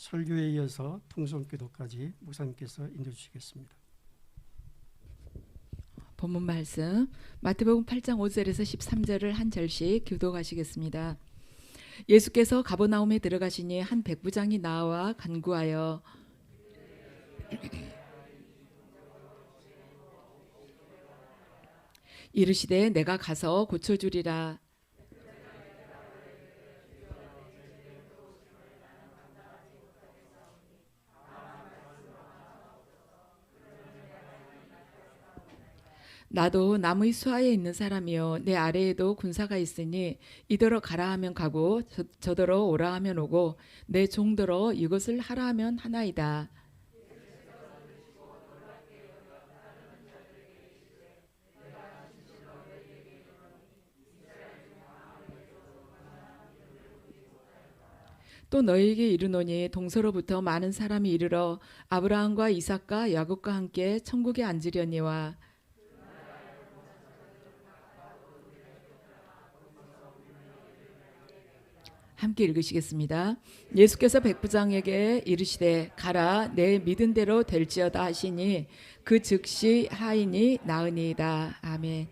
설교에 이어서 풍성기도까지 목사님께서 인도해 주시겠습니다. 본문 말씀 마태복음 8장 5절에서 13절을 한 절씩 교독하시겠습니다. 예수께서 가버나움에 들어가시니 한 백부장이 나와 간구하여 이르시되 내가 가서 고쳐주리라. 나도 남의 수하에 있는 사람이요 내 아래에도 군사가 있으니 이더러 가라 하면 가고 저더러 오라 하면 오고 내 종더러 이것을 하라 하면 하나이다. 또 너희에게 이르노니 동서로부터 많은 사람이 이르러 아브라함과 이삭과 야곱과 함께 천국에 앉으려니와 함께 읽으시겠습니다. 예수께서 백부장에게 이르시되 가라 내 믿은 대로 될지어다 하시니 그 즉시 하인이 나으니이다. 아멘.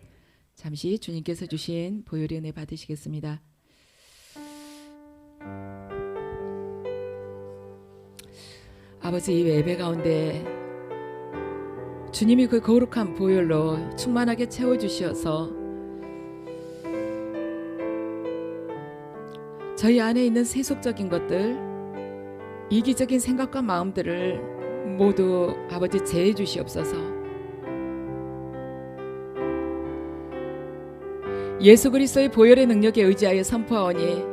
잠시 주님께서 주신 보혈의 은혜 받으시겠습니다. 아버지, 이 예배 가운데 주님이 그 거룩한 보혈로 충만하게 채워주셔서 저희 안에 있는 세속적인 것들, 이기적인 생각과 마음들을 모두 아버지 제해 주시옵소서. 예수 그리스도의 보혈의 능력에 의지하여 선포하오니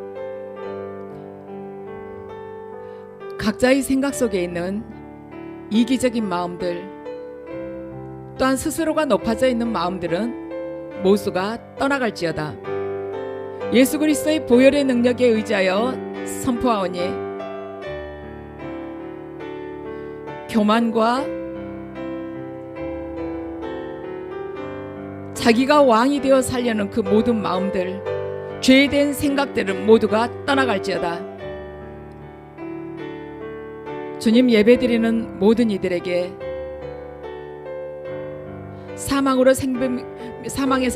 각자의 생각 속에 있는 이기적인 마음들, 또한 스스로가 높아져 있는 마음들은 모두가 떠나갈지어다. 예수 그리스도의 보혈의 능력에 의지하여 선포하오니 교만과 자기가 왕이 되어 살려는 그 모든 마음들, 죄된 생각들은 모두가 떠나갈지어다. 주님, 예배드리는 모든 이들에게 사망에서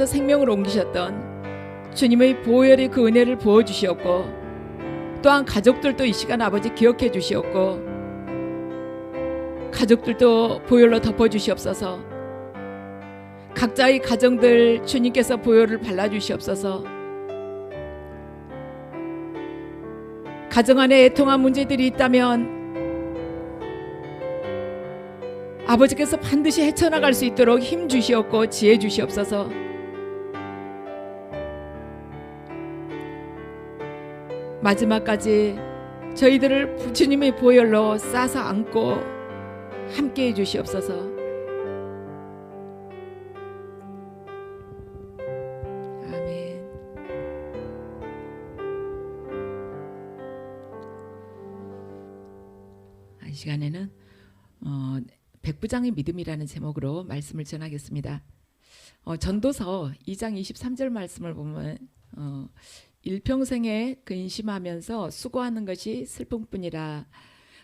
생명을 옮기셨던 주님의 보혈의 그 은혜를 부어주시었고, 또한 가족들도 이 시간 아버지 기억해 주시었고, 가족들도 보혈로 덮어주시옵소서. 각자의 가정들 주님께서 보혈을 발라주시옵소서. 가정 안에 애통한 문제들이 있다면 아버지께서 반드시 헤쳐나갈 수 있도록 힘 주시옵고 지혜 주시옵소서. 마지막까지 저희들을 주님의 보혈로 싸서 안고 함께해 주시옵소서. 아멘. 이 시간에는 백부장의 믿음이라는 제목으로 말씀을 전하겠습니다. 전도서 2장 23절 말씀을 보면 일평생에 근심하면서 수고하는 것이 슬픔뿐이라.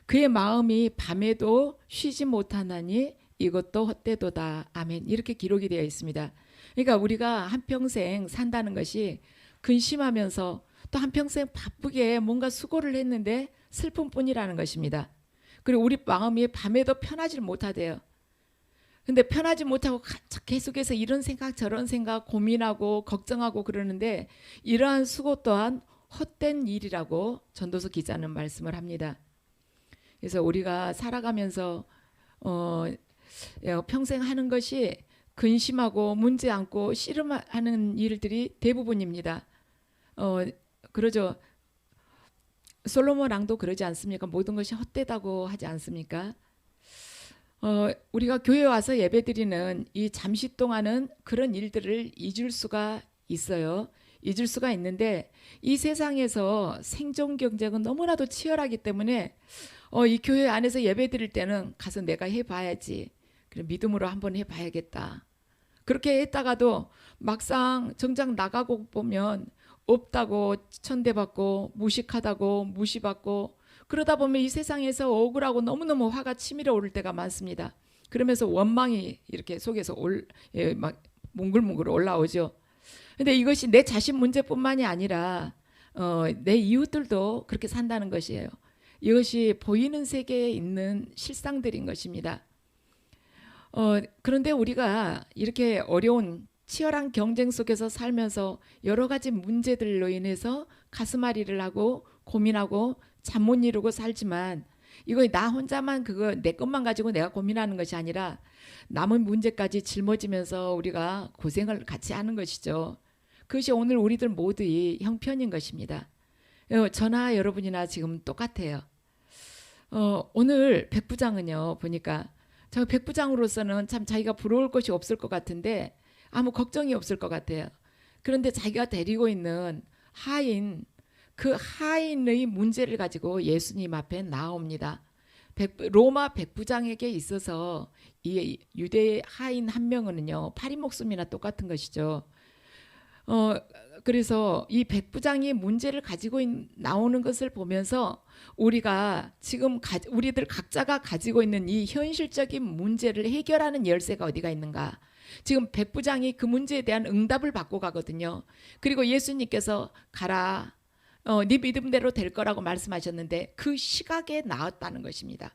그의 마음이 밤에도 쉬지 못하나니 이것도 헛되도다. 아멘. 이렇게 기록이 되어 있습니다. 그러니까 우리가 한평생 산다는 것이 근심하면서 또 한평생 바쁘게 뭔가 수고를 했는데 슬픔뿐이라는 것입니다. 그리고 우리 마음이 밤에도 편하지 못하대요. 근데 편하지 못하고 계속해서 이런 생각 저런 생각 고민하고 걱정하고 그러는데 이러한 수고 또한 헛된 일이라고 전도서 기자는 말씀을 합니다. 그래서 우리가 살아가면서 평생 하는 것이 근심하고 문제 안고 씨름하는 일들이 대부분입니다. 그러죠. 솔로몬 왕도 그러지 않습니까? 모든 것이 헛되다고 하지 않습니까? 우리가 교회에 와서 예배드리는 이 잠시 동안은 그런 일들을 잊을 수가 있어요. 잊을 수가 있는데 이 세상에서 생존 경쟁은 너무나도 치열하기 때문에 이 교회 안에서 예배드릴 때는 가서 내가 해봐야지. 그래, 믿음으로 한번 해봐야겠다. 그렇게 했다가도 막상 정작 나가고 보면 없다고 천대받고 무식하다고 무시받고 그러다 보면 이 세상에서 억울하고 너무너무 화가 치밀어 오를 때가 많습니다. 그러면서 원망이 이렇게 속에서 막 몽글몽글 올라오죠. 근데 이것이 내 자신 문제뿐만이 아니라 내 이웃들도 그렇게 산다는 것이에요. 이것이 보이는 세계에 있는 실상들인 것입니다. 그런데 우리가 이렇게 어려운 치열한 경쟁 속에서 살면서 여러 가지 문제들로 인해서 가슴앓이를 하고 고민하고 잠 못 이루고 살지만, 이거 나 혼자만 그거 내 것만 가지고 내가 고민하는 것이 아니라 남의 문제까지 짊어지면서 우리가 고생을 같이 하는 것이죠. 그것이 오늘 우리들 모두의 형편인 것입니다. 저나 여러분이나 지금 똑같아요. 오늘 백부장은요, 보니까 저 백부장으로서는 참 자기가 부러울 것이 없을 것 같은데 아무 걱정이 없을 것 같아요. 그런데 자기가 데리고 있는 하인, 그 하인의 문제를 가지고 예수님 앞에 나옵니다. 로마 백부장에게 있어서 이 유대 하인 한 명은요, 파리 목숨이나 똑같은 것이죠. 그래서 이 백부장이 문제를 가지고 나오는 것을 보면서 우리가 지금 우리들 각자가 가지고 있는 이 현실적인 문제를 해결하는 열쇠가 어디가 있는가? 지금 백부장이 그 문제에 대한 응답을 받고 가거든요. 그리고 예수님께서 가라, 네 믿음대로 될 거라고 말씀하셨는데 그 시각에 나왔다는 것입니다.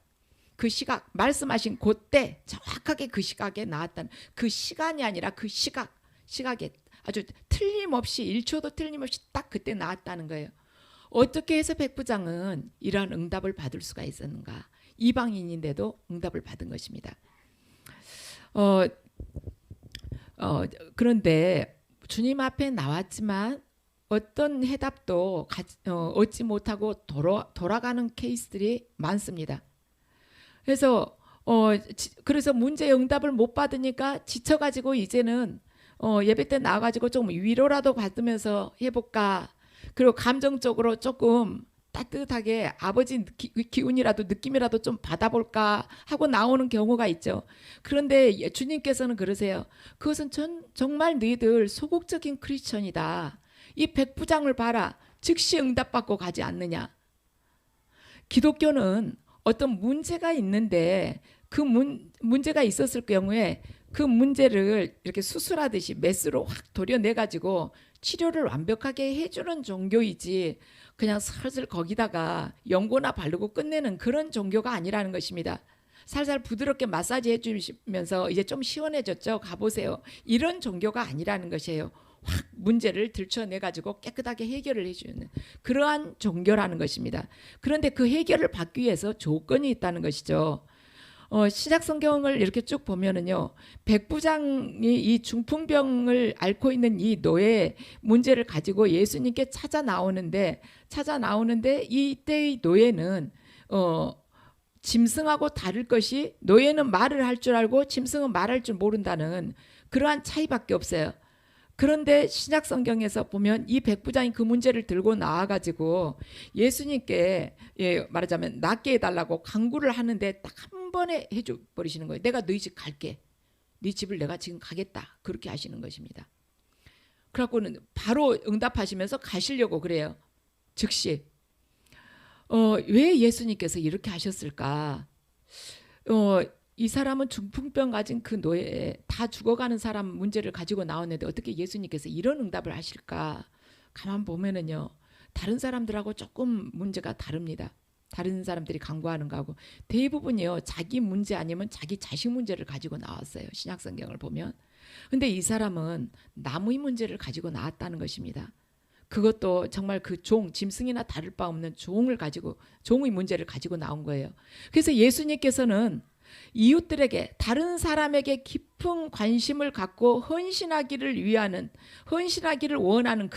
그 시각, 말씀하신 그때 정확하게 그 시각에 나왔다는, 그 시간이 아니라 그 시각에 아주 틀림없이 1초도 틀림없이 딱 그때 나왔다는 거예요. 어떻게 해서 백부장은 이러한 응답을 받을 수가 있었는가? 이방인인데도 응답을 받은 것입니다. 그런데 주님 앞에 나왔지만 어떤 해답도 얻지 못하고 돌아가는 케이스들이 많습니다. 그래서 문제 응답을 못 받으니까 지쳐가지고 이제는 예배 때 나와가지고 좀 위로라도 받으면서 해볼까, 그리고 감정적으로 조금 따뜻하게 아버지 기운이라도 느낌이라도 좀 받아볼까 하고 나오는 경우가 있죠. 그런데 주님께서는 그러세요. 그것은 정말 너희들 소극적인 크리스천이다. 이 백부장을 봐라. 즉시 응답받고 가지 않느냐. 기독교는 어떤 문제가 있는데 그 문제가 있었을 경우에 그 문제를 이렇게 수술하듯이 메스로 확 도려내가지고 치료를 완벽하게 해주는 종교이지, 그냥 슬슬 거기다가 연고나 바르고 끝내는 그런 종교가 아니라는 것입니다. 살살 부드럽게 마사지 해주시면서 이제 좀 시원해졌죠? 가보세요. 이런 종교가 아니라는 것이에요. 확 문제를 들춰내가지고 깨끗하게 해결을 해주는 그러한 종교라는 것입니다. 그런데 그 해결을 받기 위해서 조건이 있다는 것이죠. 신약 성경을 이렇게 쭉 보면은요, 백부장이 이 중풍병을 앓고 있는 이 노예의 문제를 가지고 예수님께 찾아 나오는데 이때의 노예는 짐승하고 다를 것이, 노예는 말을 할 줄 알고 짐승은 말할 줄 모른다는 그러한 차이밖에 없어요. 그런데 신약 성경에서 보면 이 백부장이 그 문제를 들고 나와가지고 예수님께 말하자면 낫게 해달라고 간구를 하는데 딱 한 번에 해줘 버리시는 거예요. 내가 너희 집 갈게. 네 집을 내가 지금 가겠다. 그렇게 하시는 것입니다. 그래갖고는 바로 응답하시면서 가시려고 그래요. 즉시. 왜 예수님께서 이렇게 하셨을까? 이 사람은 중풍병 가진 그 노예, 다 죽어가는 사람 문제를 가지고 나왔는데 어떻게 예수님께서 이런 응답을 하실까? 가만 보면은요, 다른 사람들하고 조금 문제가 다릅니다. 다른 사람들이 간구하는 거하고 대부분이요, 자기 문제 아니면 자기 자식 문제를 가지고 나왔어요. 신약 성경을 보면. 근데 이 사람은 남의 문제를 가지고 나왔다는 것입니다. 그것도 정말 그 짐승이나 다를 바 없는 종의 문제를 가지고 나온 거예요. 그래서 예수님께서는 이웃들에게, 다른 사람에게 깊은 관심을 갖고 헌신하기를 원하는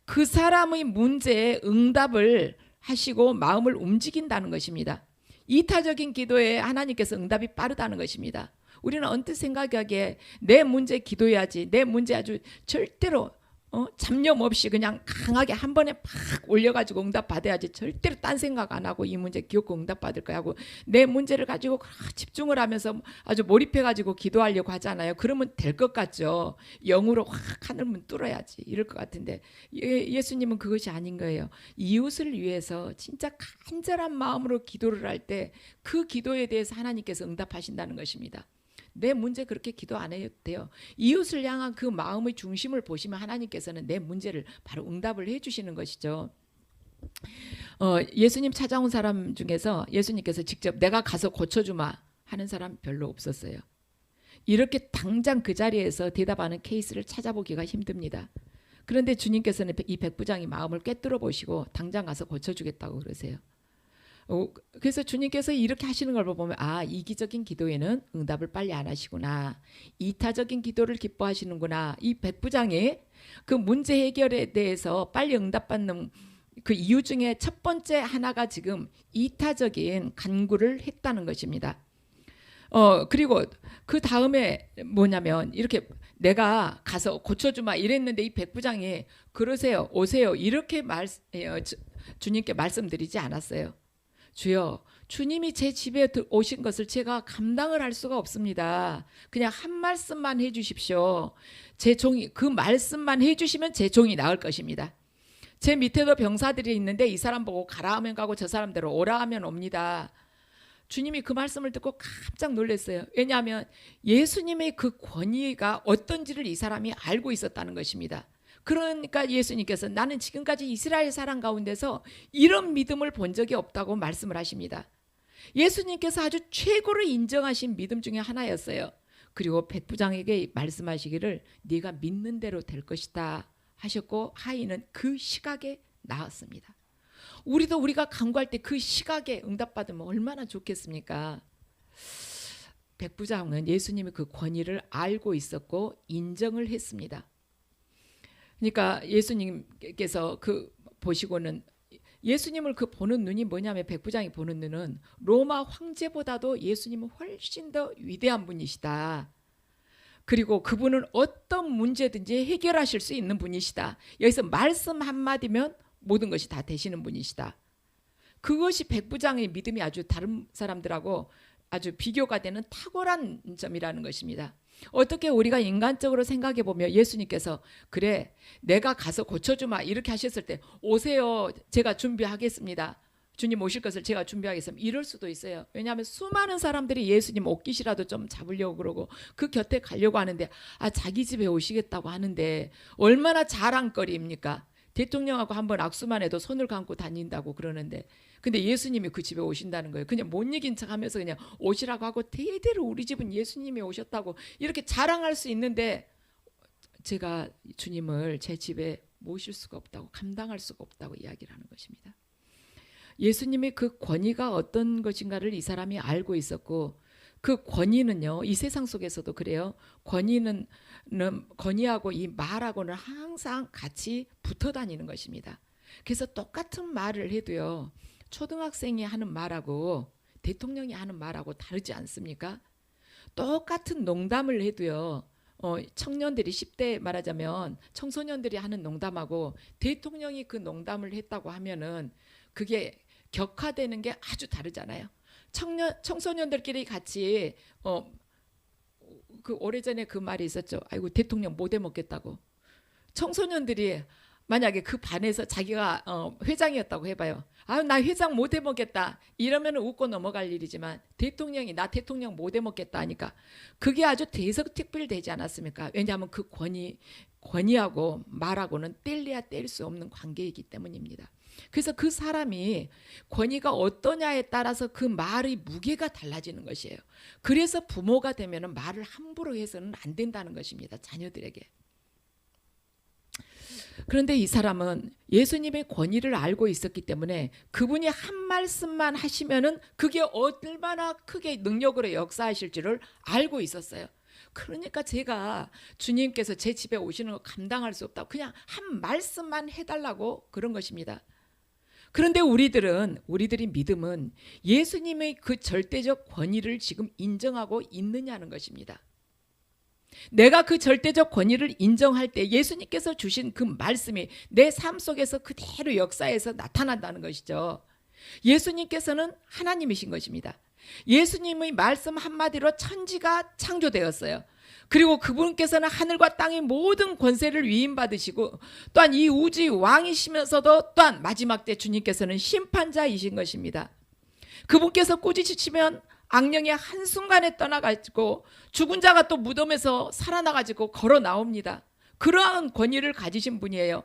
그 사람의 문제에 응답을 하시고 마음을 움직인다는 것입니다. 이타적인 기도에 하나님께서 응답이 빠르다는 것입니다. 우리는 언뜻 생각하기에 내 문제 기도해야지, 내 문제 아주 절대로 잡념 없이 그냥 강하게 한 번에 팍 올려가지고 응답 받아야지. 절대로 딴 생각 안 하고 이 문제 기어코 응답 받을 거야 하고 내 문제를 가지고 집중을 하면서 아주 몰입해가지고 기도하려고 하잖아요. 그러면 될 것 같죠. 영으로 확 하늘문 뚫어야지 이럴 것 같은데 예수님은 그것이 아닌 거예요. 이웃을 위해서 진짜 간절한 마음으로 기도를 할 때 그 기도에 대해서 하나님께서 응답하신다는 것입니다. 내 문제 그렇게 기도 안 해도 돼요. 이웃을 향한 그 마음의 중심을 보시면 하나님께서는 내 문제를 바로 응답을 해주시는 것이죠. 예수님 찾아온 사람 중에서 예수님께서 직접 내가 가서 고쳐주마 하는 사람 별로 없었어요. 이렇게 당장 그 자리에서 대답하는 케이스를 찾아보기가 힘듭니다. 그런데 주님께서는 이 백부장이 마음을 꿰뚫어 보시고 당장 가서 고쳐주겠다고 그러세요. 그래서 주님께서 이렇게 하시는 걸 보면 이기적인 기도에는 응답을 빨리 안 하시구나. 이타적인 기도를 기뻐하시는구나. 이 백부장이 그 문제 해결에 대해서 빨리 응답받는 그 이유 중에 첫 번째 하나가 지금 이타적인 간구를 했다는 것입니다. 그리고 그 다음에 뭐냐면 이렇게 내가 가서 고쳐주마 이랬는데 이 백부장이 그러세요, 오세요 이렇게 주님께 말씀드리지 않았어요. 주여, 주님이 제 집에 오신 것을 제가 감당을 할 수가 없습니다. 그냥 한 말씀만 해주십시오. 제 종이 그 말씀만 해주시면 제 종이 나을 것입니다. 제 밑에도 병사들이 있는데 이 사람 보고 가라 하면 가고 저 사람대로 오라 하면 옵니다. 주님이 그 말씀을 듣고 깜짝 놀랐어요. 왜냐하면 예수님의 그 권위가 어떤지를 이 사람이 알고 있었다는 것입니다. 그러니까 예수님께서 나는 지금까지 이스라엘 사람 가운데서 이런 믿음을 본 적이 없다고 말씀을 하십니다. 예수님께서 아주 최고로 인정하신 믿음 중에 하나였어요. 그리고 백부장에게 말씀하시기를 네가 믿는 대로 될 것이다 하셨고 하인은 그 시각에 나았습니다. 우리가 간구할 때 그 시각에 응답받으면 얼마나 좋겠습니까? 백부장은 예수님의 그 권위를 알고 있었고 인정을 했습니다. 그러니까 예수님께서 그 보시고는 예수님을 그 보는 눈이 뭐냐면 백부장이 보는 눈은 로마 황제보다도 예수님은 훨씬 더 위대한 분이시다. 그리고 그분은 어떤 문제든지 해결하실 수 있는 분이시다. 여기서 말씀 한마디면 모든 것이 다 되시는 분이시다. 그것이 백부장의 믿음이 아주 다른 사람들하고 아주 비교가 되는 탁월한 점이라는 것입니다. 어떻게 우리가 인간적으로 생각해 보면 예수님께서 그래 내가 가서 고쳐주마 이렇게 하셨을 때 오세요 제가 준비하겠습니다. 주님 오실 것을 제가 준비하겠습니다. 이럴 수도 있어요. 왜냐하면 수많은 사람들이 예수님 옷깃이라도 좀 잡으려고 그러고 그 곁에 가려고 하는데 자기 집에 오시겠다고 하는데 얼마나 자랑거리입니까? 대통령하고 한번 악수만 해도 손을 감고 다닌다고 그러는데 근데 예수님이 그 집에 오신다는 거예요. 그냥 못 이긴 척하면서 그냥 오시라고 하고 대대로 우리 집은 예수님이 오셨다고 이렇게 자랑할 수 있는데 제가 주님을 제 집에 모실 수가 없다고 감당할 수가 없다고 이야기를 하는 것입니다. 예수님의 그 권위가 어떤 것인가를 이 사람이 알고 있었고 그 권위는요 이 세상 속에서도 그래요. 권위하고 이 말하고는 항상 같이 붙어 다니는 것입니다. 그래서 똑같은 말을 해도요 초등학생이 하는 말하고 대통령이 하는 말하고 다르지 않습니까? 똑같은 농담을 해도요 청년들이 10대 말하자면 청소년들이 하는 농담하고 대통령이 그 농담을 했다고 하면은 그게 격화되는 게 아주 다르잖아요. 청소년들끼리 같이 그 오래전에 그 말이 있었죠. 아이고 대통령 못 해먹겠다고. 청소년들이 만약에 그 반에서 자기가 회장이었다고 해봐요. 나 회장 못 해먹겠다 이러면 웃고 넘어갈 일이지만 대통령이 나 대통령 못 해먹겠다 하니까 그게 아주 대석특필되지 않았습니까? 왜냐하면 그 권위하고 말하고는 뗄래야 뗄 수 없는 관계이기 때문입니다. 그래서 그 사람이 권위가 어떠냐에 따라서 그 말의 무게가 달라지는 것이에요. 그래서 부모가 되면 말을 함부로 해서는 안 된다는 것입니다. 자녀들에게. 그런데 이 사람은 예수님의 권위를 알고 있었기 때문에 그분이 한 말씀만 하시면은 그게 얼마나 크게 능력으로 역사하실지를 알고 있었어요. 그러니까 제가 주님께서 제 집에 오시는 거 감당할 수 없다고 그냥 한 말씀만 해달라고 그런 것입니다. 그런데 우리들의 믿음은 예수님의 그 절대적 권위를 지금 인정하고 있느냐는 것입니다. 내가 그 절대적 권위를 인정할 때 예수님께서 주신 그 말씀이 내 삶 속에서 그대로 역사에서 나타난다는 것이죠. 예수님께서는 하나님이신 것입니다. 예수님의 말씀 한마디로 천지가 창조되었어요. 그리고 그분께서는 하늘과 땅의 모든 권세를 위임받으시고 또한 이 우주의 왕이시면서도 또한 마지막 때 주님께서는 심판자이신 것입니다. 그분께서 꾸짖으시면 악령이 한순간에 떠나가지고 죽은 자가 또 무덤에서 살아나가지고 걸어 나옵니다. 그러한 권위를 가지신 분이에요.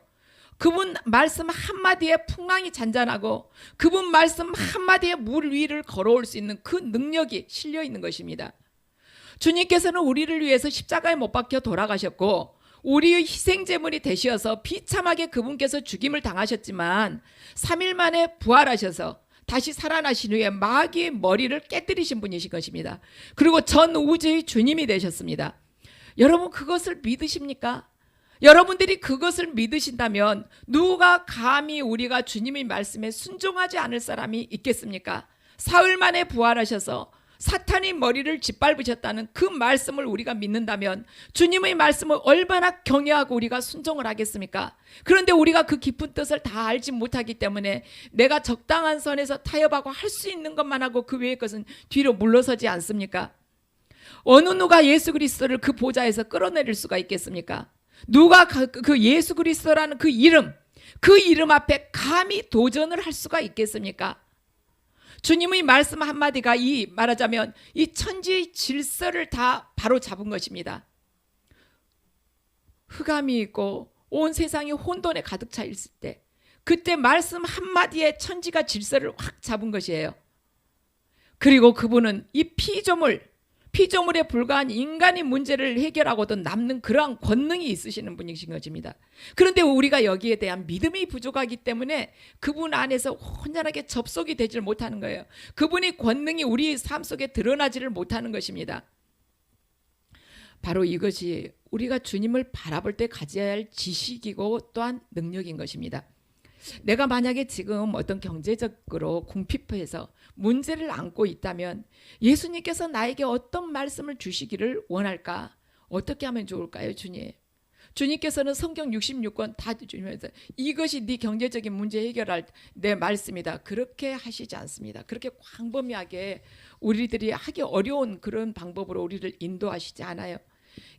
그분 말씀 한마디에 풍랑이 잔잔하고 그분 말씀 한마디에 물 위를 걸어올 수 있는 그 능력이 실려 있는 것입니다. 주님께서는 우리를 위해서 십자가에 못 박혀 돌아가셨고 우리의 희생제물이 되셔서 비참하게 그분께서 죽임을 당하셨지만 3일 만에 부활하셔서 다시 살아나신 후에 마귀의 머리를 깨뜨리신 분이신 것입니다. 그리고 전 우주의 주님이 되셨습니다. 여러분 그것을 믿으십니까? 여러분들이 그것을 믿으신다면 누가 감히 우리가 주님의 말씀에 순종하지 않을 사람이 있겠습니까? 사흘 만에 부활하셔서 사탄의 머리를 짓밟으셨다는 그 말씀을 우리가 믿는다면 주님의 말씀을 얼마나 경외하고 우리가 순종을 하겠습니까? 그런데 우리가 그 깊은 뜻을 다 알지 못하기 때문에 내가 적당한 선에서 타협하고 할 수 있는 것만 하고 그 외의 것은 뒤로 물러서지 않습니까? 어느 누가 예수 그리스도를 그 보좌에서 끌어내릴 수가 있겠습니까? 누가 그 예수 그리스도라는 그 이름 앞에 감히 도전을 할 수가 있겠습니까? 주님의 말씀 한마디가 말하자면 이 천지의 질서를 다 바로 잡은 것입니다. 흑암이 있고 온 세상이 혼돈에 가득 차 있을 때 그때 말씀 한마디에 천지가 질서를 확 잡은 것이에요. 그리고 그분은 이 피조물에 불과한 인간의 문제를 해결하고도 남는 그러한 권능이 있으시는 분이신 것입니다. 그런데 우리가 여기에 대한 믿음이 부족하기 때문에 그분 안에서 온전하게 접속이 되질 못하는 거예요. 그분의 권능이 우리 삶 속에 드러나지를 못하는 것입니다. 바로 이것이 우리가 주님을 바라볼 때 가져야 할 지식이고 또한 능력인 것입니다. 내가 만약에 지금 어떤 경제적으로 궁핍해서 문제를 안고 있다면 예수님께서 나에게 어떤 말씀을 주시기를 원할까? 어떻게 하면 좋을까요, 주님? 주님께서는 성경 66권 다 주시면서 이것이 네 경제적인 문제 해결할 내 말씀이다. 그렇게 하시지 않습니다. 그렇게 광범위하게 우리들이 하기 어려운 그런 방법으로 우리를 인도하시지 않아요.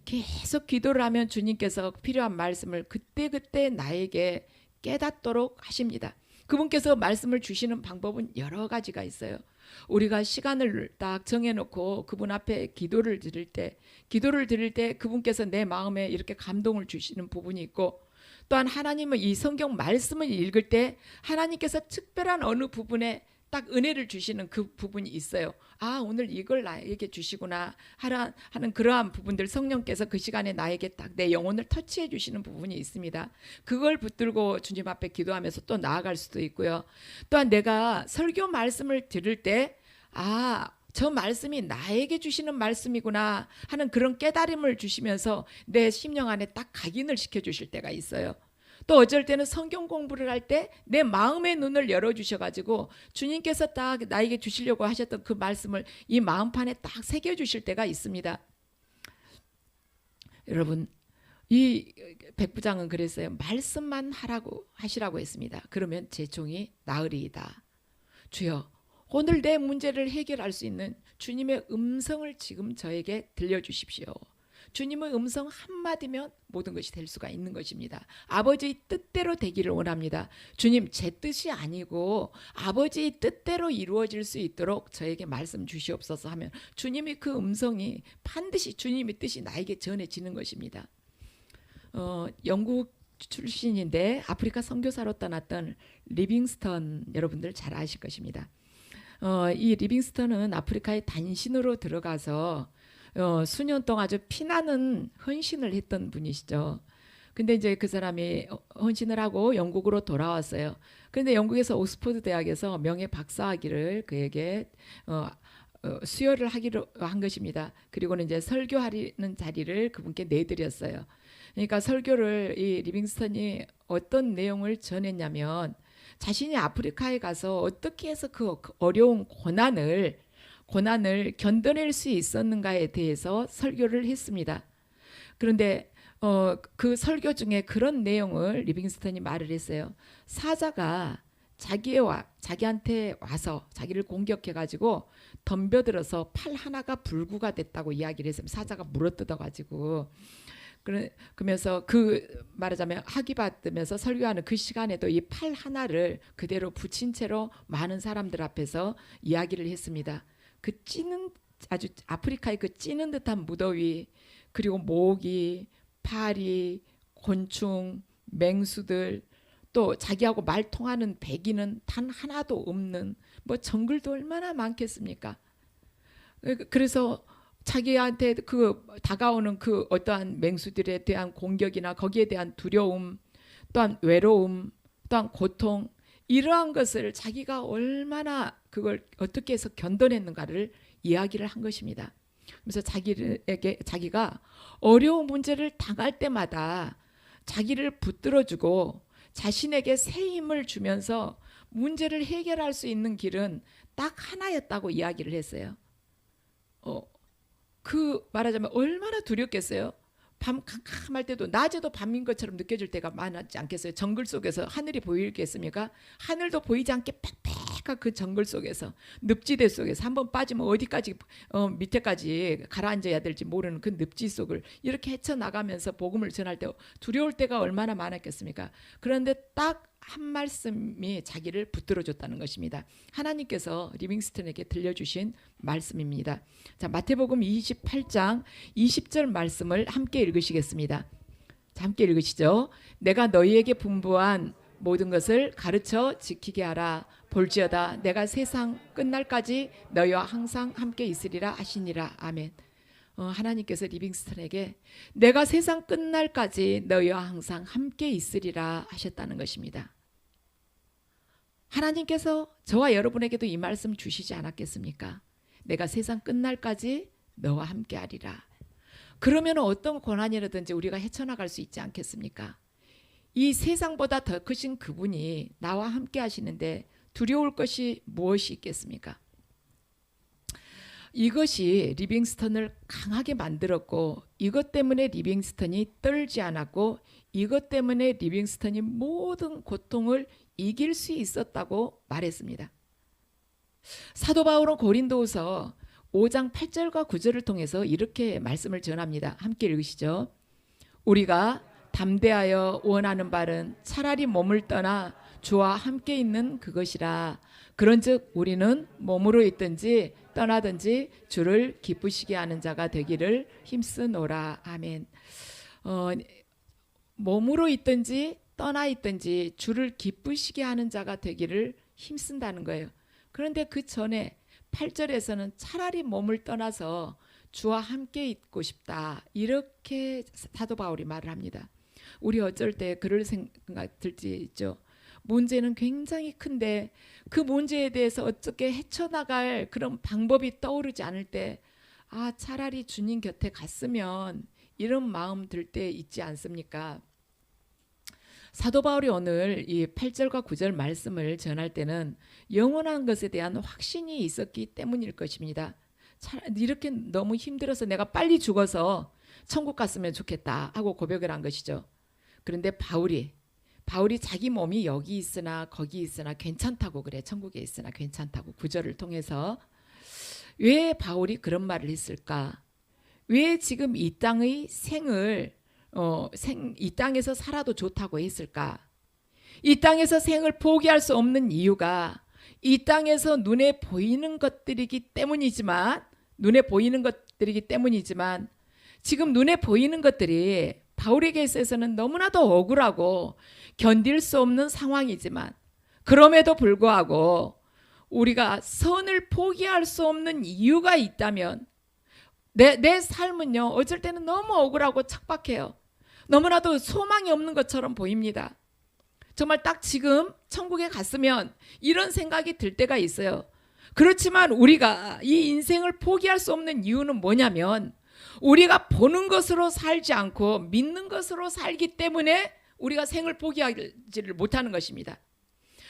계속 기도를 하면 주님께서 필요한 말씀을 그때그때 나에게 깨닫도록 하십니다. 그분께서 말씀을 주시는 방법은 여러 가지가 있어요. 우리가 시간을 딱 정해놓고 그분 앞에 기도를 드릴 때 그분께서 내 마음에 이렇게 감동을 주시는 부분이 있고 또한 하나님은 이 성경 말씀을 읽을 때 하나님께서 특별한 어느 부분에 딱 은혜를 주시는 그 부분이 있어요. 아, 오늘 이걸 나에게 주시구나 하는 그러한 부분들 성령께서 그 시간에 나에게 딱 내 영혼을 터치해 주시는 부분이 있습니다. 그걸 붙들고 주님 앞에 기도하면서 또 나아갈 수도 있고요. 또한 내가 설교 말씀을 들을 때 저 말씀이 나에게 주시는 말씀이구나 하는 그런 깨달음을 주시면서 내 심령 안에 딱 각인을 시켜주실 때가 있어요. 또 어쩔 때는 성경 공부를 할 때 내 마음의 눈을 열어주셔가지고 주님께서 딱 나에게 주시려고 하셨던 그 말씀을 이 마음판에 딱 새겨주실 때가 있습니다. 여러분, 이 백부장은 그랬어요. 말씀만 하시라고 했습니다. 그러면 제 종이 나으리이다. 주여, 오늘 내 문제를 해결할 수 있는 주님의 음성을 지금 저에게 들려주십시오. 주님의 음성 한마디면 모든 것이 될 수가 있는 것입니다. 아버지의 뜻대로 되기를 원합니다. 주님, 제 뜻이 아니고 아버지의 뜻대로 이루어질 수 있도록 저에게 말씀 주시옵소서 하면 주님의 그 음성이 반드시 주님의 뜻이 나에게 전해지는 것입니다. 영국 출신인데 아프리카 선교사로 떠났던 리빙스턴 여러분들 잘 아실 것입니다. 이 리빙스턴은 아프리카에 단신으로 들어가서 수년 동안 아주 피나는 헌신을 했던 분이시죠. 근데 이제 그 사람이 헌신을 하고 영국으로 돌아왔어요. 그런데 영국에서 옥스퍼드 대학에서 명예 박사학위를 그에게 수여를 하기로 한 것입니다. 그리고는 이제 설교하는 자리를 그분께 내드렸어요. 그러니까 설교를 이 리빙스턴이 어떤 내용을 전했냐면 자신이 아프리카에 가서 어떻게 해서 그 어려운 고난을 견뎌낼 수 있었는가에 대해서 설교를 했습니다. 그런데 그 설교 중에 그런 내용을 리빙스턴이 말을 했어요. 사자가 자기한테 와서 자기를 공격해가지고 덤벼들어서 팔 하나가 불구가 됐다고 이야기를 했어요. 사자가 물어뜯어가지고. 그러면서 말하자면 학위 받으면서 설교하는 그 시간에도 이 팔 하나를 그대로 붙인 채로 많은 사람들 앞에서 이야기를 했습니다. 그 찌는 아주 아프리카의 그 찌는 듯한 무더위, 그리고 모기, 파리, 곤충, 맹수들, 또 자기하고 말 통하는 백인은 단 하나도 없는 뭐 정글도 얼마나 많겠습니까? 그래서 자기한테 그 다가오는 그 어떠한 맹수들에 대한 공격이나 거기에 대한 두려움, 또한 외로움, 또한 고통, 이러한 것을 자기가 얼마나 그걸 어떻게 해서 견뎌냈는가를 이야기를 한 것입니다. 그래서 자기가 어려운 문제를 당할 때마다 자기를 붙들어주고 자신에게 새 힘을 주면서 문제를 해결할 수 있는 길은 딱 하나였다고 이야기를 했어요. 말하자면 얼마나 두렵겠어요. 밤 캄캄할 때도 낮에도 밤인 것처럼 느껴질 때가 많지 않겠어요. 정글 속에서 하늘이 보이겠습니까? 하늘도 보이지 않게 빽빽한 그 정글 속에서, 늪지대 속에서 한번 빠지면 어디까지 밑에까지 가라앉아야 될지 모르는 그 늪지 속을 이렇게 헤쳐나가면서 복음을 전할 때 두려울 때가 얼마나 많았겠습니까? 그런데 딱 한 말씀이 자기를 붙들어줬다는 것입니다. 하나님께서 리빙스턴에게 들려주신 말씀입니다. 자, 마태복음 28장 20절 말씀을 함께 읽으시겠습니다. 자, 함께 읽으시죠. 내가 너희에게 분부한 모든 것을 가르쳐 지키게 하라. 볼지어다 내가 세상 끝날까지 너희와 항상 함께 있으리라 하시니라. 아멘. 하나님께서 리빙스턴에게 내가 세상 끝날까지 너희와 항상 함께 있으리라 하셨다는 것입니다. 하나님께서 저와 여러분에게도 이 말씀 주시지 않았겠습니까? 내가 세상 끝날까지 너와 함께 하리라. 그러면 어떤 고난이라든지 우리가 헤쳐나갈 수 있지 않겠습니까? 이 세상보다 더 크신 그분이 나와 함께 하시는데 두려울 것이 무엇이 있겠습니까? 이것이 리빙스턴을 강하게 만들었고, 이것 때문에 리빙스턴이 떨지 않았고, 이것 때문에 리빙스턴이 모든 고통을 이길 수 있었다고 말했습니다. 사도 바울은 고린도후서 5장 8절과 9절을 통해서 이렇게 말씀을 전합니다. 함께 읽으시죠. 우리가 담대하여 원하는 바는 차라리 몸을 떠나 주와 함께 있는 그것이라. 그런즉 우리는 몸으로 있든지 떠나든지 주를 기쁘시게 하는 자가 되기를 힘쓰노라. 아멘. 몸으로 있든지 떠나 있든지 주를 기쁘시게 하는 자가 되기를 힘쓴다는 거예요. 그런데 그 전에 8절에서는 차라리 몸을 떠나서 주와 함께 있고 싶다, 이렇게 사도 바울이 말을 합니다. 우리 어쩔 때 그럴 생각 들지 있죠. 문제는 굉장히 큰데 그 문제에 대해서 어떻게 헤쳐나갈 그런 방법이 떠오르지 않을 때, 차라리 주님 곁에 갔으면, 이런 마음 들 때 있지 않습니까? 사도 바울이 오늘 이 8절과 9절 말씀을 전할 때는 영원한 것에 대한 확신이 있었기 때문일 것입니다. 이렇게 너무 힘들어서 내가 빨리 죽어서 천국 갔으면 좋겠다 하고 고백을 한 것이죠. 그런데 바울이 자기 몸이 여기 있으나 거기 있으나 괜찮다고 그래. 천국에 있으나 괜찮다고 9절을 통해서 왜 바울이 그런 말을 했을까? 왜 지금 이 땅의 생을 이 땅에서 살아도 좋다고 했을까? 이 땅에서 생을 포기할 수 없는 이유가 이 땅에서 눈에 보이는 것들이기 때문이지만 지금 눈에 보이는 것들이 바울에게 있어서는 너무나도 억울하고 견딜 수 없는 상황이지만, 그럼에도 불구하고 우리가 선을 포기할 수 없는 이유가 있다면, 내 삶은요 어쩔 때는 너무 억울하고 척박해요. 너무나도 소망이 없는 것처럼 보입니다. 정말 딱 지금 천국에 갔으면 이런 생각이 들 때가 있어요. 그렇지만 우리가 이 인생을 포기할 수 없는 이유는 뭐냐면, 우리가 보는 것으로 살지 않고 믿는 것으로 살기 때문에 우리가 생을 포기하지를 못하는 것입니다.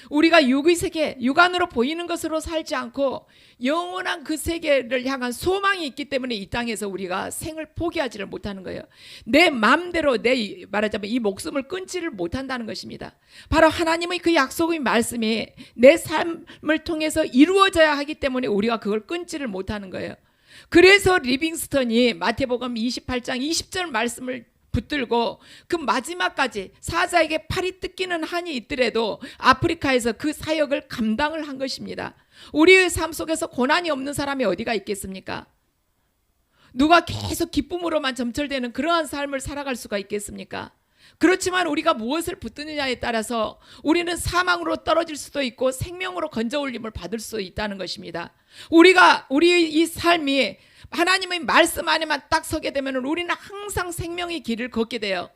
우리가 육의 세계, 육안으로 보이는 것으로 살지 않고 영원한 그 세계를 향한 소망이 있기 때문에 이 땅에서 우리가 생을 포기하지를 못하는 거예요. 내 마음대로 말하자면 이 목숨을 끊지를 못한다는 것입니다. 바로 하나님의 그 약속의 말씀이 내 삶을 통해서 이루어져야 하기 때문에 우리가 그걸 끊지를 못하는 거예요. 그래서 리빙스턴이 마태복음 28장 20절 말씀을 붙들고 그 마지막까지 사자에게 팔이 뜯기는 한이 있더라도 아프리카에서 그 사역을 감당을 한 것입니다. 우리의 삶 속에서 고난이 없는 사람이 어디가 있겠습니까? 누가 계속 기쁨으로만 점철되는 그러한 삶을 살아갈 수가 있겠습니까? 그렇지만 우리가 무엇을 붙드느냐에 따라서 우리는 사망으로 떨어질 수도 있고 생명으로 건져 올림을 받을 수 있다는 것입니다. 우리의 이 삶이 하나님의 말씀 안에만 딱 서게 되면 우리는 항상 생명의 길을 걷게 돼요.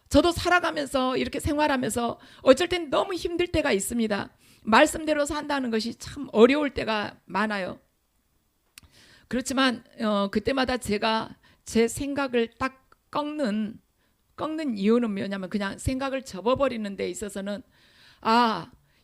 저도 살아가면서 이렇게 생활하면서 어쩔 땐 너무 힘들 때가 있습니다. 말씀대로 산다는 것이 참 어려울 때가 많아요. 그렇지만 그때마다 제가 제 생각을 딱 꺾는 이유는 뭐냐면 그냥 생각을 접어버리는 데 있어서는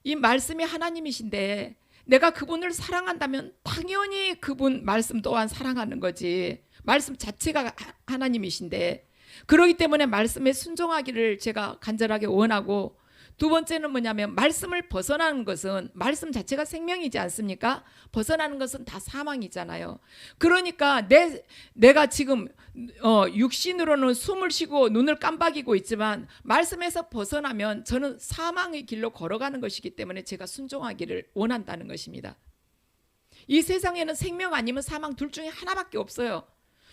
이 말씀이 하나님이신데 내가 그분을 사랑한다면 당연히 그분 말씀 또한 사랑하는 거지. 말씀 자체가 하나님이신데 그렇기 때문에 말씀에 순종하기를 제가 간절하게 원하고, 두 번째는 뭐냐면 말씀을 벗어나는 것은 말씀 자체가 생명이지 않습니까? 벗어나는 것은 다 사망이잖아요. 그러니까 내가 지금 육신으로는 숨을 쉬고 눈을 깜빡이고 있지만 말씀에서 벗어나면 저는 사망의 길로 걸어가는 것이기 때문에 제가 순종하기를 원한다는 것입니다. 이 세상에는 생명 아니면 사망 둘 중에 하나밖에 없어요.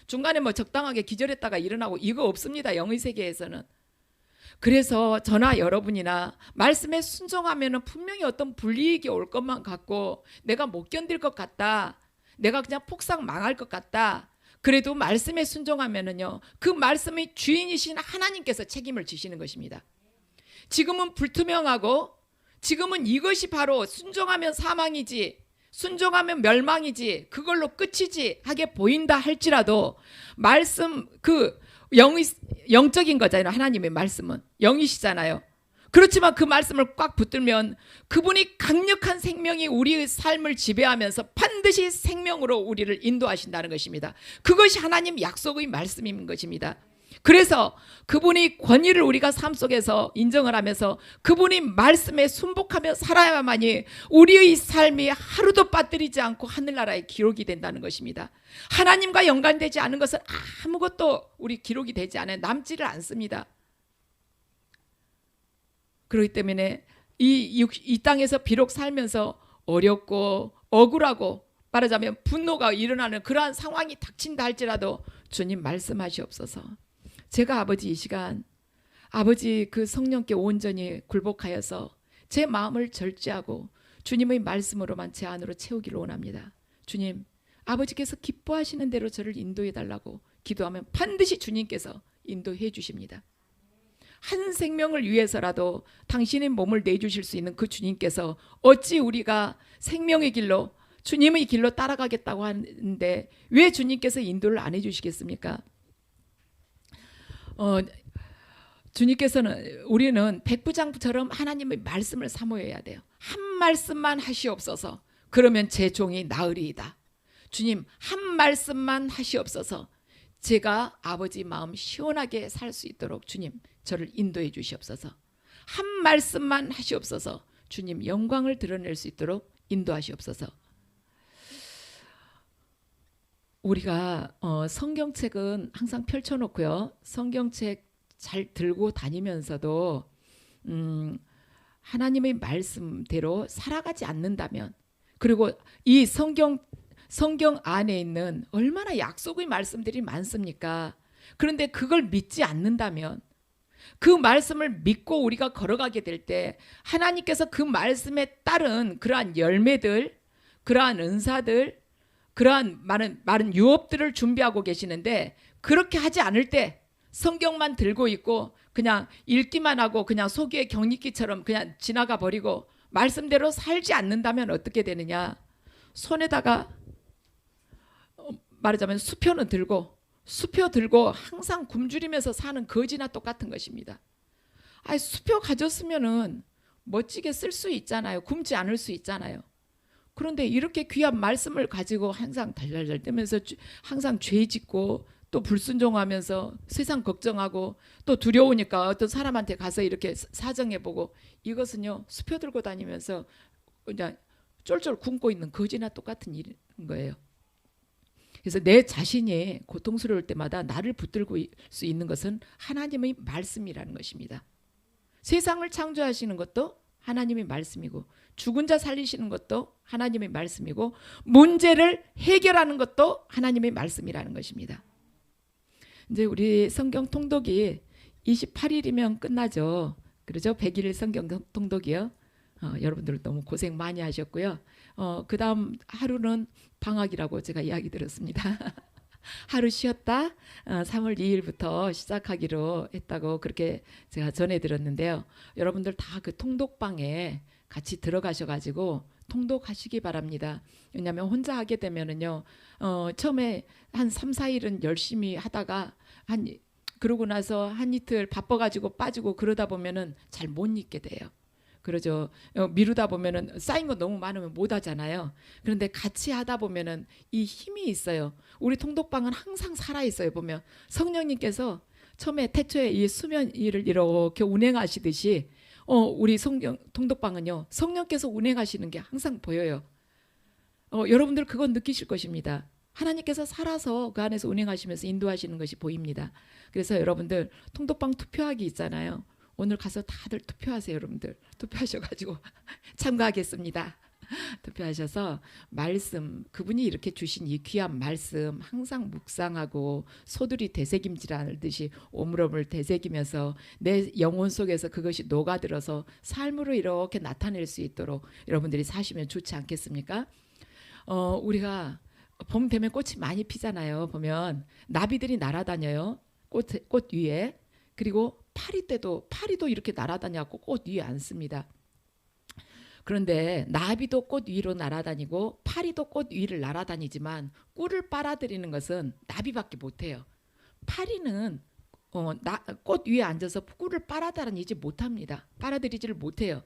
중간에 뭐 적당하게 기절했다가 일어나고 이거 없습니다. 영의 세계에서는. 그래서 저나 여러분이나 말씀에 순종하면 분명히 어떤 불이익이 올 것만 같고 내가 못 견딜 것 같다, 내가 그냥 폭삭 망할 것 같다, 그래도 말씀에 순종하면은요 그 말씀의 주인이신 하나님께서 책임을 지시는 것입니다. 지금은 불투명하고 지금은 이것이 바로 순종하면 사망이지 순종하면 멸망이지 그걸로 끝이지 하게 보인다 할지라도 말씀 영적인 거잖아요. 하나님의 말씀은 영이시잖아요. 그렇지만 그 말씀을 꽉 붙들면 그분이 강력한 생명이 우리의 삶을 지배하면서 반드시 생명으로 우리를 인도하신다는 것입니다. 그것이 하나님 약속의 말씀인 것입니다. 그래서 그분의 권위를 우리가 삶 속에서 인정을 하면서 그분의 말씀에 순복하며 살아야만이 우리의 삶이 하루도 빠뜨리지 않고 하늘나라에 기록이 된다는 것입니다. 하나님과 연관되지 않은 것은 아무것도 우리 기록이 되지 않아요. 남지를 않습니다. 그렇기 때문에 이 땅에서 비록 살면서 어렵고 억울하고 말하자면 분노가 일어나는 그러한 상황이 닥친다 할지라도 주님 말씀하시옵소서. 제가 아버지 이 시간 아버지 그 성령께 온전히 굴복하여서 제 마음을 절제하고 주님의 말씀으로만 제 안으로 채우기를 원합니다. 주님, 아버지께서 기뻐하시는 대로 저를 인도해 달라고 기도하면 반드시 주님께서 인도해 주십니다. 한 생명을 위해서라도 당신의 몸을 내주실 수 있는 그 주님께서 어찌 우리가 생명의 길로 주님의 길로 따라가겠다고 하는데 왜 주님께서 인도를 안 해주시겠습니까? 주님께서는 우리는 백부장처럼 하나님의 말씀을 사모해야 돼요. 한 말씀만 하시옵소서. 그러면 제 종이 나으리이다. 주님, 한 말씀만 하시옵소서. 제가 아버지 마음 시원하게 살 수 있도록 주님 저를 인도해 주시옵소서. 한 말씀만 하시옵소서. 주님 영광을 드러낼 수 있도록 인도하시옵소서. 우리가 성경책은 항상 펼쳐놓고요. 성경책 잘 들고 다니면서도 하나님의 말씀대로 살아가지 않는다면, 그리고 이 성경 안에 있는 얼마나 약속의 말씀들이 많습니까? 그런데 그걸 믿지 않는다면, 그 말씀을 믿고 우리가 걸어가게 될 때 하나님께서 그 말씀에 따른 그러한 열매들, 그러한 은사들, 그러한 많은 유업들을 준비하고 계시는데, 그렇게 하지 않을 때 성경만 들고 있고 그냥 읽기만 하고 그냥 소기의 경리기처럼 그냥 지나가 버리고 말씀대로 살지 않는다면 어떻게 되느냐? 손에다가 말하자면 수표 들고 항상 굶주리면서 사는 거지나 똑같은 것입니다. 수표 가졌으면은 멋지게 쓸 수 있잖아요. 굶지 않을 수 있잖아요. 그런데 이렇게 귀한 말씀을 가지고 항상 달달달 떨면서 항상 죄 짓고 또 불순종하면서 세상 걱정하고 또 두려우니까 어떤 사람한테 가서 이렇게 사정해보고, 이것은요 수표 들고 다니면서 그냥 쫄쫄 굶고 있는 거지나 똑같은 일인 거예요. 그래서 내 자신이 고통스러울 때마다 나를 붙들고 수 있는 것은 하나님의 말씀이라는 것입니다. 세상을 창조하시는 것도 하나님의 말씀이고, 죽은 자 살리시는 것도 하나님의 말씀이고, 문제를 해결하는 것도 하나님의 말씀이라는 것입니다. 이제 우리 성경 통독이 28일이면 끝나죠. 그러죠? 100일 성경 통독이요. 여러분들 너무 고생 많이 하셨고요. 그 다음 하루는 방학이라고 제가 이야기 들었습니다. 하루 쉬었다 3월 2일부터 시작하기로 했다고 그렇게 제가 전해 들었는데요. 여러분들 다 그 통독방에 같이 들어가셔가지고 통독하시기 바랍니다. 왜냐하면 혼자 하게 되면은요, 처음에 한 3, 4일은 열심히 하다가 그러고 나서 한 이틀 바빠가지고 빠지고 그러다 보면은 잘 못 읽게 돼요. 그러죠. 미루다 보면은 쌓인 거 너무 많으면 못 하잖아요. 그런데 같이 하다 보면은 이 힘이 있어요. 우리 통독방은 항상 살아 있어요. 보면 성령님께서 처음에 태초에 이 수면 위를 이렇게 운행하시듯이 우리 성경 통독방은요 성령께서 운행하시는 게 항상 보여요. 여러분들 그건 느끼실 것입니다. 하나님께서 살아서 그 안에서 운행하시면서 인도하시는 것이 보입니다. 그래서 여러분들 통독방 투표하기 있잖아요. 오늘 가서 다들 투표하세요. 여러분들 투표하셔가지고 참가하겠습니다. 투표하셔서 말씀, 그분이 이렇게 주신 이 귀한 말씀 항상 묵상하고 소들이 되새김질하듯이 오물오물 되새기면서 내 영혼 속에서 그것이 녹아들어서 삶으로 이렇게 나타낼 수 있도록 여러분들이 사시면 좋지 않겠습니까? 우리가 봄 되면 꽃이 많이 피잖아요. 보면 나비들이 날아다녀요. 꽃 위에. 그리고 파리도 이렇게 날아다녀갖고 꽃 위에 앉습니다. 그런데 나비도 꽃 위로 날아다니고 파리도 꽃 위를 날아다니지만 꿀을 빨아들이는 것은 나비밖에 못해요. 파리는 꽃 위에 앉아서 꿀을 빨아들이지 못합니다. 빨아들이지를 못해요.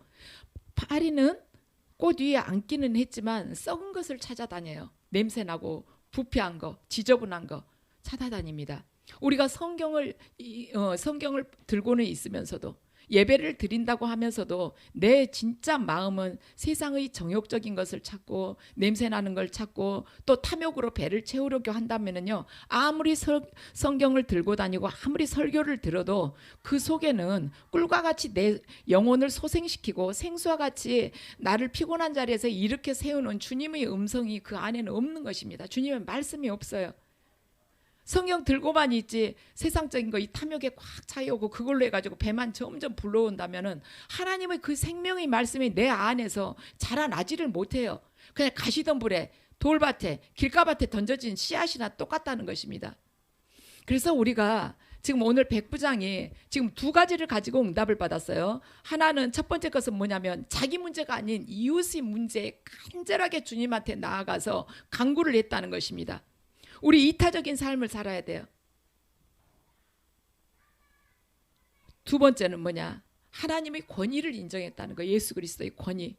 파리는 꽃 위에 앉기는 했지만 썩은 것을 찾아다녀요. 냄새나고 부패한 거, 지저분한 거 찾아다닙니다. 우리가 성경을 들고는 있으면서도 예배를 드린다고 하면서도 내 진짜 마음은 세상의 정욕적인 것을 찾고 냄새나는 걸 찾고 또 탐욕으로 배를 채우려고 한다면요, 아무리 성경을 들고 다니고 아무리 설교를 들어도 그 속에는 꿀과 같이 내 영혼을 소생시키고 생수와 같이 나를 피곤한 자리에서 이렇게 세우는 주님의 음성이 그 안에는 없는 것입니다. 주님의 말씀이 없어요. 성경 들고만 있지 세상적인 거 이 탐욕에 꽉 차여오고 그걸로 해가지고 배만 점점 불러온다면은 하나님의 그 생명의 말씀이 내 안에서 자라나지를 못해요. 그냥 가시덤불에 돌밭에 길가밭에 던져진 씨앗이나 똑같다는 것입니다. 그래서 우리가 지금 오늘 백부장이 지금 두 가지를 가지고 응답을 받았어요. 하나는 첫 번째 것은 뭐냐면 자기 문제가 아닌 이웃의 문제에 간절하게 주님한테 나아가서 간구를 했다는 것입니다. 우리 이타적인 삶을 살아야 돼요. 두 번째는 뭐냐? 하나님의 권위를 인정했다는 거. 예수 그리스도의 권위.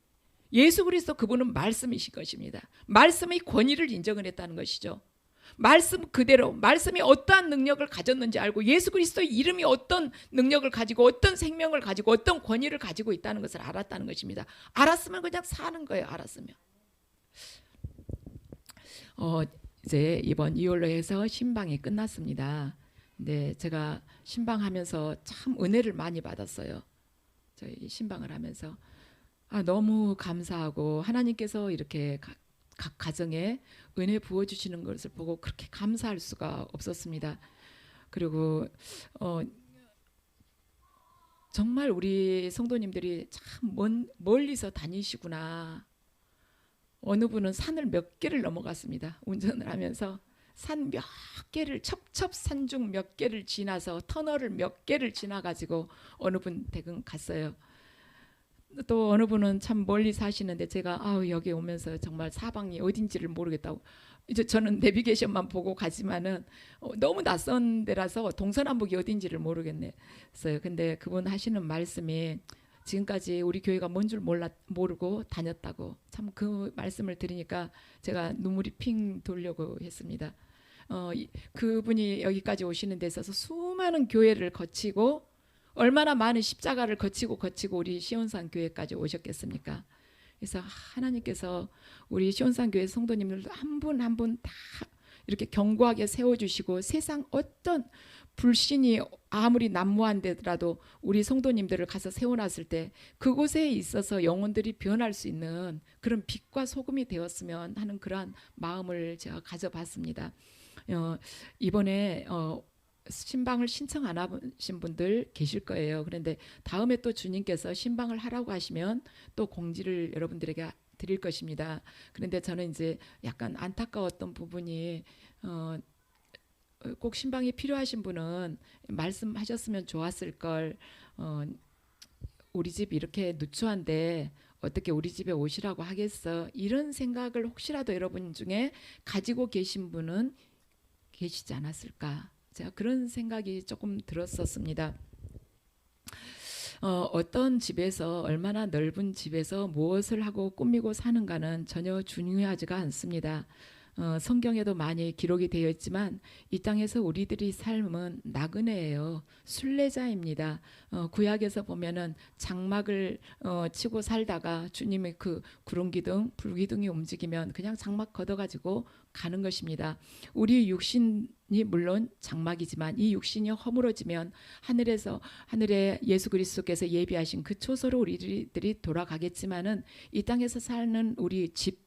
예수 그리스도 그분은 말씀이신 것입니다. 말씀의 권위를 인정을 했다는 것이죠. 말씀 그대로 말씀이 어떠한 능력을 가졌는지 알고 예수 그리스도의 이름이 어떤 능력을 가지고 어떤 생명을 가지고 어떤 권위를 가지고 있다는 것을 알았다는 것입니다. 알았으면 그냥 사는 거예요. 알았으면. 이제 이번 2월로 해서 신방이 끝났습니다. 근데 제가 신방하면서 참 은혜를 많이 받았어요. 저희 신방을 하면서 너무 감사하고 하나님께서 이렇게 각 가정에 은혜 부어주시는 것을 보고 그렇게 감사할 수가 없었습니다. 그리고 정말 우리 성도님들이 참 멀리서 다니시구나. 어느 분은 산을 몇 개를 넘어갔습니다. 운전을 하면서 산 몇 개를 첩첩산중 몇 개를 지나서 터널을 몇 개를 지나가지고 어느 분 댁은 갔어요. 또 어느 분은 참 멀리 사시는데 제가 여기 오면서 정말 사방이 어딘지를 모르겠다고, 이제 저는 내비게이션만 보고 가지만은 너무 낯선 데라서 동서남북이 어딘지를 모르겠어요. 근데 그분 하시는 말씀이 지금까지 우리 교회가 뭔 줄 모르고 다녔다고 참 그 말씀을 들으니까 제가 눈물이 핑 돌려고 했습니다. 그분이 여기까지 오시는 데 있어서 수많은 교회를 거치고 얼마나 많은 십자가를 거치고 우리 시온산 교회까지 오셨겠습니까? 그래서 하나님께서 우리 시온산 교회 성도님들 한 분 한 분 다 이렇게 견고하게 세워주시고 세상 어떤 불신이 아무리 난무한데라도 우리 성도님들을 가서 세워놨을 때 그곳에 있어서 영혼들이 변할 수 있는 그런 빛과 소금이 되었으면 하는 그러한 마음을 제가 가져봤습니다. 이번에 신방을 신청 안 하신 분들 계실 거예요. 그런데 다음에 또 주님께서 신방을 하라고 하시면 또 공지를 여러분들에게 드릴 것입니다. 그런데 저는 이제 약간 안타까웠던 부분이 꼭 신방이 필요하신 분은 말씀하셨으면 좋았을 걸. 우리 집 이렇게 누추한데 어떻게 우리 집에 오시라고 하겠어, 이런 생각을 혹시라도 여러분 중에 가지고 계신 분은 계시지 않았을까, 제가 그런 생각이 조금 들었었습니다. 어떤 집에서 얼마나 넓은 집에서 무엇을 하고 꾸미고 사는가는 전혀 중요하지가 않습니다. 성경에도 많이 기록이 되어 있지만 이 땅에서 우리들이 삶은 나그네예요. 순례자입니다. 구약에서 보면은 장막을 치고 살다가 주님의 그 구름기둥 불기둥이 움직이면 그냥 장막 걷어가지고 가는 것입니다. 우리 육신이 물론 장막이지만 이 육신이 허물어지면 하늘에 예수 그리스도께서 예비하신 그 초소로 우리들이 돌아가겠지만은 이 땅에서 사는 우리 집,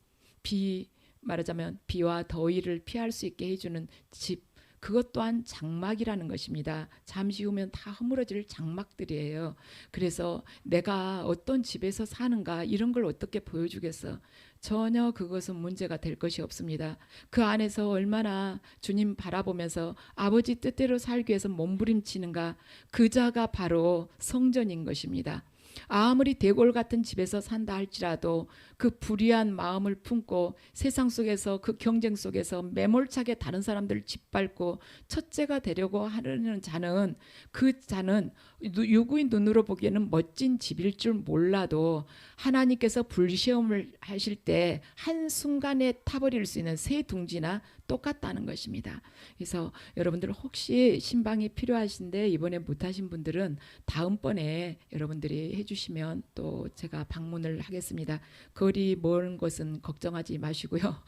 말하자면 비와 더위를 피할 수 있게 해주는 집, 그것 또한 장막이라는 것입니다. 잠시 후면 다 허물어질 장막들이에요. 그래서 내가 어떤 집에서 사는가 이런 걸 어떻게 보여주겠어? 전혀 그것은 문제가 될 것이 없습니다. 그 안에서 얼마나 주님 바라보면서 아버지 뜻대로 살기 위해서 몸부림치는가, 그 자가 바로 성전인 것입니다. 아무리 대골 같은 집에서 산다 할지라도 그 불의한 마음을 품고 세상 속에서 그 경쟁 속에서 매몰차게 다른 사람들을 짓밟고 첫째가 되려고 하려는 자는, 그 자는 유구인 눈으로 보기에는 멋진 집일 줄 몰라도 하나님께서 불시험을 하실 때 한순간에 타버릴 수 있는 새 둥지나 똑같다는 것입니다. 그래서 여러분들 혹시 신방이 필요하신데 이번에 못하신 분들은 다음번에 여러분들이 해주시면 또 제가 방문을 하겠습니다. 거리 먼 것은 걱정하지 마시고요.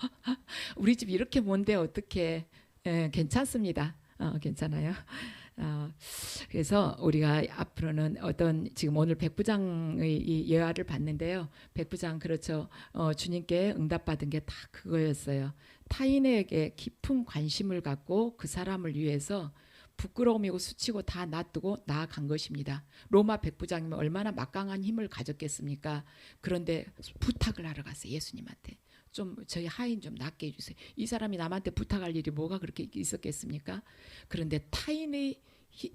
우리 집 이렇게 먼데 어떻게, 괜찮습니다. 괜찮아요. 그래서 우리가 앞으로는 지금 오늘 백부장의 이 예화를 봤는데요. 백부장, 그렇죠. 주님께 응답받은 게 다 그거였어요. 타인에게 깊은 관심을 갖고 그 사람을 위해서 부끄러움이고 수치고 다 놔두고 나아간 것입니다. 로마 백부장이면 얼마나 막강한 힘을 가졌겠습니까? 그런데 부탁을 하러 갔어요. 예수님한테. 좀 저희 하인 좀 낫게 해주세요. 이 사람이 남한테 부탁할 일이 뭐가 그렇게 있었겠습니까? 그런데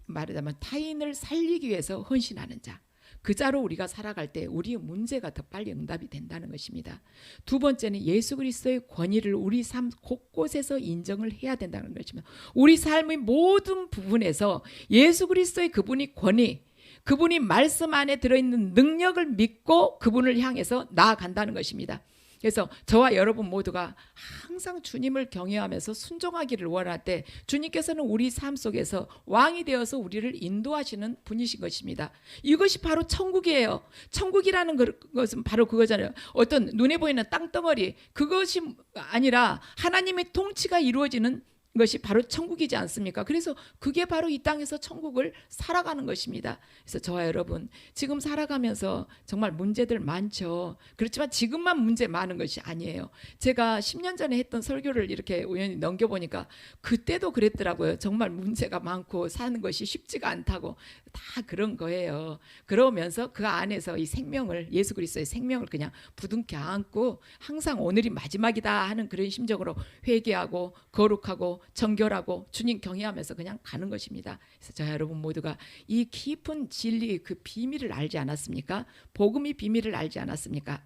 말하자면 타인을 살리기 위해서 헌신하는 자, 그 자로 우리가 살아갈 때 우리의 문제가 더 빨리 응답이 된다는 것입니다. 두 번째는 예수 그리스도의 권위를 우리 삶 곳곳에서 인정을 해야 된다는 것입니다. 우리 삶의 모든 부분에서 예수 그리스도의 그분이 권위, 그분이 말씀 안에 들어있는 능력을 믿고 그분을 향해서 나아간다는 것입니다. 그래서 저와 여러분 모두가 항상 주님을 경외하면서 순종하기를 원할 때 주님께서는 우리 삶 속에서 왕이 되어서 우리를 인도하시는 분이신 것입니다. 이것이 바로 천국이에요. 천국이라는 것은 바로 그거잖아요. 어떤 눈에 보이는 땅덩어리, 그것이 아니라 하나님의 통치가 이루어지는 것이 바로 천국이지 않습니까? 그래서 그게 바로 이 땅에서 천국을 살아가는 것입니다. 그래서 저와 여러분 지금 살아가면서 정말 문제들 많죠. 그렇지만 지금만 문제 많은 것이 아니에요. 제가 10년 전에 했던 설교를 이렇게 우연히 넘겨보니까 그때도 그랬더라고요. 정말 문제가 많고 사는 것이 쉽지가 않다고. 다 그런 거예요. 그러면서 그 안에서 이 생명을, 예수 그리스도의 생명을 그냥 부둥켜 안고 항상 오늘이 마지막이다 하는 그런 심정으로 회개하고 거룩하고 정결하고 주님 경외하면서 그냥 가는 것입니다. 그래서 저 여러분 모두가 이 깊은 진리, 그 비밀을 알지 않았습니까? 복음의 비밀을 알지 않았습니까?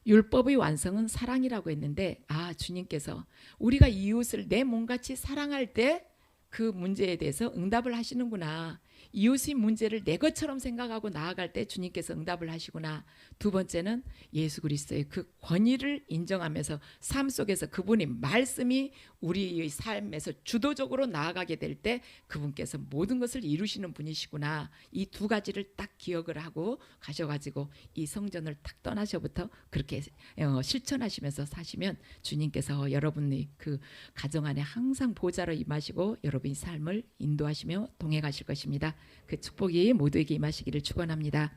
율법의 완성은 사랑이라고 했는데 주님께서 우리가 이웃을 내 몸같이 사랑할 때 그 문제에 대해서 응답을 하시는구나. 이웃의 문제를 내 것처럼 생각하고 나아갈 때 주님께서 응답을 하시구나. 두 번째는 예수 그리스도의 그 권위를 인정하면서 삶 속에서 그분의 말씀이 우리의 삶에서 주도적으로 나아가게 될 때 그분께서 모든 것을 이루시는 분이시구나. 이 두 가지를 딱 기억을 하고 가셔가지고 이 성전을 딱 떠나셔부터 그렇게 실천하시면서 사시면 주님께서 여러분의 그 가정 안에 항상 보좌로 임하시고 여러분의 삶을 인도하시며 동행하실 것입니다. 그 축복이 모두에게 임하시기를 축원합니다.